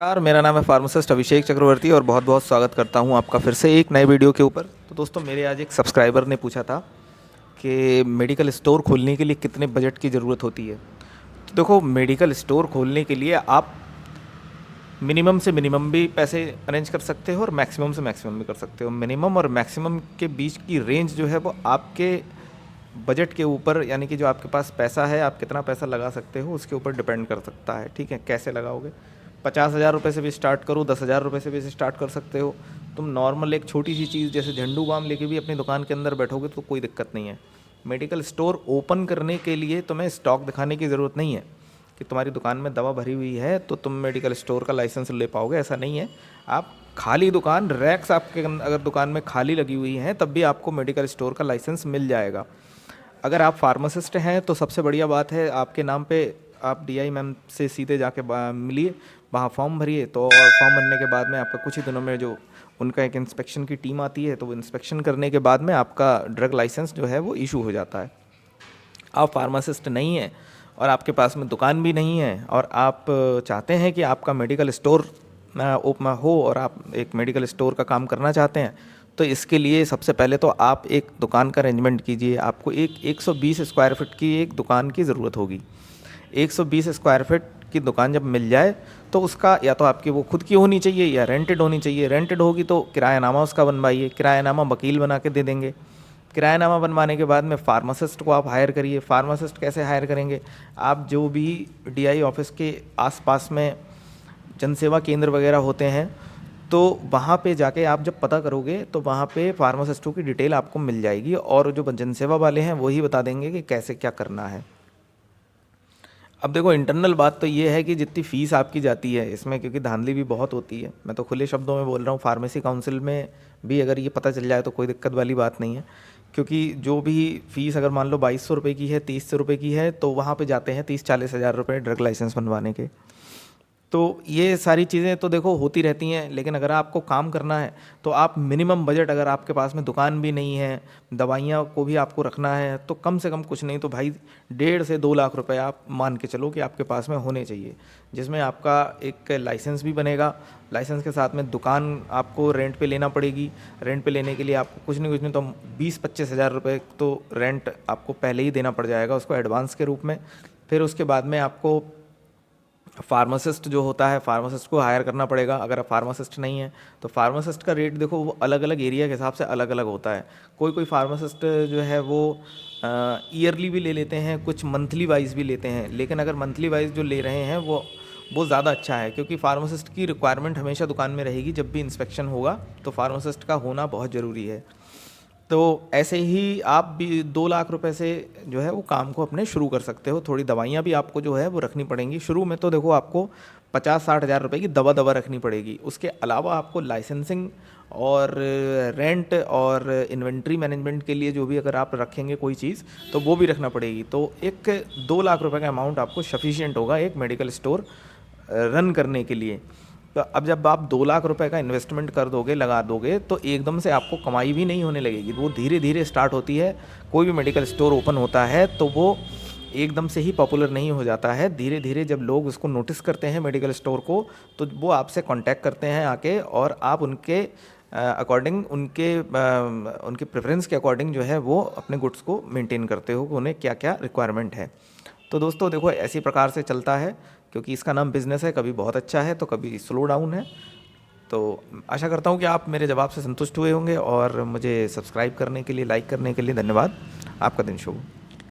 यार, मेरा नाम है फार्मासिस्ट अभिषेक चक्रवर्ती और बहुत बहुत स्वागत करता हूँ आपका फिर से एक नए वीडियो के ऊपर। तो दोस्तों, मेरे आज एक सब्सक्राइबर ने पूछा था कि मेडिकल स्टोर खोलने के लिए कितने बजट की ज़रूरत होती है। तो देखो, मेडिकल स्टोर खोलने के लिए आप मिनिमम से मिनिमम भी पैसे अरेंज कर सकते हो और मैक्सिमम से मैक्सिमम भी कर सकते हो। मिनिमम और मैक्सिमम के बीच की रेंज जो है वो आपके बजट के ऊपर, यानी कि जो आपके पास पैसा है, आप कितना पैसा लगा सकते हो उसके ऊपर डिपेंड कर सकता है। ठीक है, कैसे लगाओगे? 50,000 रुपये से भी स्टार्ट करो, 10,000 रुपये से भी स्टार्ट कर सकते हो। तुम नॉर्मल एक छोटी सी चीज़ जैसे झंडू बाम लेके भी अपनी दुकान के अंदर बैठोगे तो कोई दिक्कत नहीं है। मेडिकल स्टोर ओपन करने के लिए तुम्हें स्टॉक दिखाने की ज़रूरत नहीं है कि तुम्हारी दुकान में दवा भरी हुई है तो तुम मेडिकल स्टोर का लाइसेंस ले पाओगे, ऐसा नहीं है। आप खाली दुकान, रैक्स आपके अगर दुकान में खाली लगी हुई हैं तब भी आपको मेडिकल स्टोर का लाइसेंस मिल जाएगा। अगर आप फार्मासिस्ट हैं तो सबसे बढ़िया बात है, आपके नाम पे आप डीआई मैम से सीधे जाके मिलिए, वहाँ फॉर्म भरिए। तो और फॉर्म भरने के बाद में आपका कुछ ही दिनों में जो उनका एक इंस्पेक्शन की टीम आती है, तो वो इंस्पेक्शन करने के बाद में आपका ड्रग लाइसेंस जो है वो इशू हो जाता है। आप फार्मासिस्ट नहीं हैं और आपके पास में दुकान भी नहीं है और आप चाहते हैं कि आपका मेडिकल स्टोर ओपन हो और आप एक मेडिकल स्टोर का काम करना चाहते हैं, तो इसके लिए सबसे पहले तो आप एक दुकान का अरेंजमेंट कीजिए। आपको एक 120 स्क्वायर फीट की एक दुकान की ज़रूरत होगी। 120 स्क्वायर फीट की दुकान जब मिल जाए तो उसका या तो आपकी वो खुद की होनी चाहिए या रेंटेड होनी चाहिए। रेंटेड होगी तो किरायानामा उसका बनवाइए, किरायानामा वकील बना के दे देंगे। किरायानामा बनवाने के बाद में फार्मासिस्ट को आप हायर करिए। फार्मासिस्ट कैसे हायर करेंगे? आप जो भी डीआई ऑफिस के आसपास में जनसेवा केंद्र वगैरह होते हैं, तो वहाँ पे जाके आप जब पता करोगे तो वहाँ पे फार्मासिस्टों की डिटेल आपको मिल जाएगी और जो जनसेवा वाले हैं वही बता देंगे कि कैसे क्या करना है। अब देखो, इंटरनल बात तो ये है कि जितनी फ़ीस आपकी जाती है इसमें, क्योंकि धांधली भी बहुत होती है, मैं तो खुले शब्दों में बोल रहा हूँ, फार्मेसी काउंसिल में भी अगर ये पता चल जाए तो कोई दिक्कत वाली बात नहीं है। क्योंकि जो भी फ़ीस अगर मान लो 2200 रुपये की है, 2300 रुपये की है, तो वहाँ पे जाते हैं 30-40 हज़ार रुपये ड्रग लाइसेंस बनवाने के। तो ये सारी चीज़ें तो देखो होती रहती हैं, लेकिन अगर आपको काम करना है तो आप मिनिमम बजट, अगर आपके पास में दुकान भी नहीं है, दवाइयाँ को भी आपको रखना है, तो कम से कम कुछ नहीं तो भाई 1.5 से 2 लाख रुपए आप मान के चलो कि आपके पास में होने चाहिए, जिसमें आपका एक लाइसेंस भी बनेगा। लाइसेंस के साथ में दुकान आपको रेंट पे लेना पड़ेगी। रेंट पे लेने के लिए आपको कुछ नहीं तो 20-25 हज़ार रुपये तो रेंट आपको पहले ही देना पड़ जाएगा, उसको एडवांस के रूप में। फिर उसके बाद में आपको फार्मासिस्ट जो होता है, फार्मासिस्ट को हायर करना पड़ेगा। अगर आप फार्मासिस्ट नहीं है तो फार्मासिस्ट का रेट देखो वो अलग अलग एरिया के हिसाब से अलग अलग होता है। कोई कोई फार्मासिस्ट जो है वो ईयरली भी ले लेते हैं, कुछ मंथली वाइज भी लेते हैं। लेकिन अगर मंथली वाइज जो ले रहे हैं वो ज़्यादा अच्छा है, क्योंकि फार्मासिस्ट की रिक्वायरमेंट हमेशा दुकान में रहेगी। जब भी इंस्पेक्शन होगा तो फार्मासिस्ट का होना बहुत ज़रूरी है। तो ऐसे ही आप भी 2 लाख रुपए से जो है वो काम को अपने शुरू कर सकते हो। थोड़ी दवाइयाँ भी आपको जो है वो रखनी पड़ेंगी शुरू में। तो देखो, आपको 50-60 हज़ार रुपये की दवा रखनी पड़ेगी। उसके अलावा आपको लाइसेंसिंग और रेंट और इन्वेंट्री मैनेजमेंट के लिए जो भी अगर आप रखेंगे कोई चीज़, तो वो भी रखना पड़ेगी। तो एक 2 लाख रुपए का अमाउंट आपको सफिशिएंट होगा एक मेडिकल स्टोर रन करने के लिए। तो अब जब आप 2 लाख रुपए का इन्वेस्टमेंट कर दोगे, लगा दोगे, तो एकदम से आपको कमाई भी नहीं होने लगेगी। वो धीरे धीरे स्टार्ट होती है। कोई भी मेडिकल स्टोर ओपन होता है तो वो एकदम से ही पॉपुलर नहीं हो जाता है। धीरे धीरे जब लोग उसको नोटिस करते हैं मेडिकल स्टोर को, तो वो आपसे कांटेक्ट करते हैं आके, और आप उनके अकॉर्डिंग, उनके प्रेफरेंस के अकॉर्डिंग जो है वो अपने गुड्स को मेंटेन करते हो कि उन्हें क्या क्या रिक्वायरमेंट है। तो दोस्तों देखो, ऐसी प्रकार से चलता है, क्योंकि इसका नाम बिज़नेस है। कभी बहुत अच्छा है तो कभी स्लो डाउन है। तो आशा करता हूँ कि आप मेरे जवाब से संतुष्ट हुए होंगे, और मुझे सब्सक्राइब करने के लिए, लाइक करने के लिए धन्यवाद। आपका दिन शुभ हो।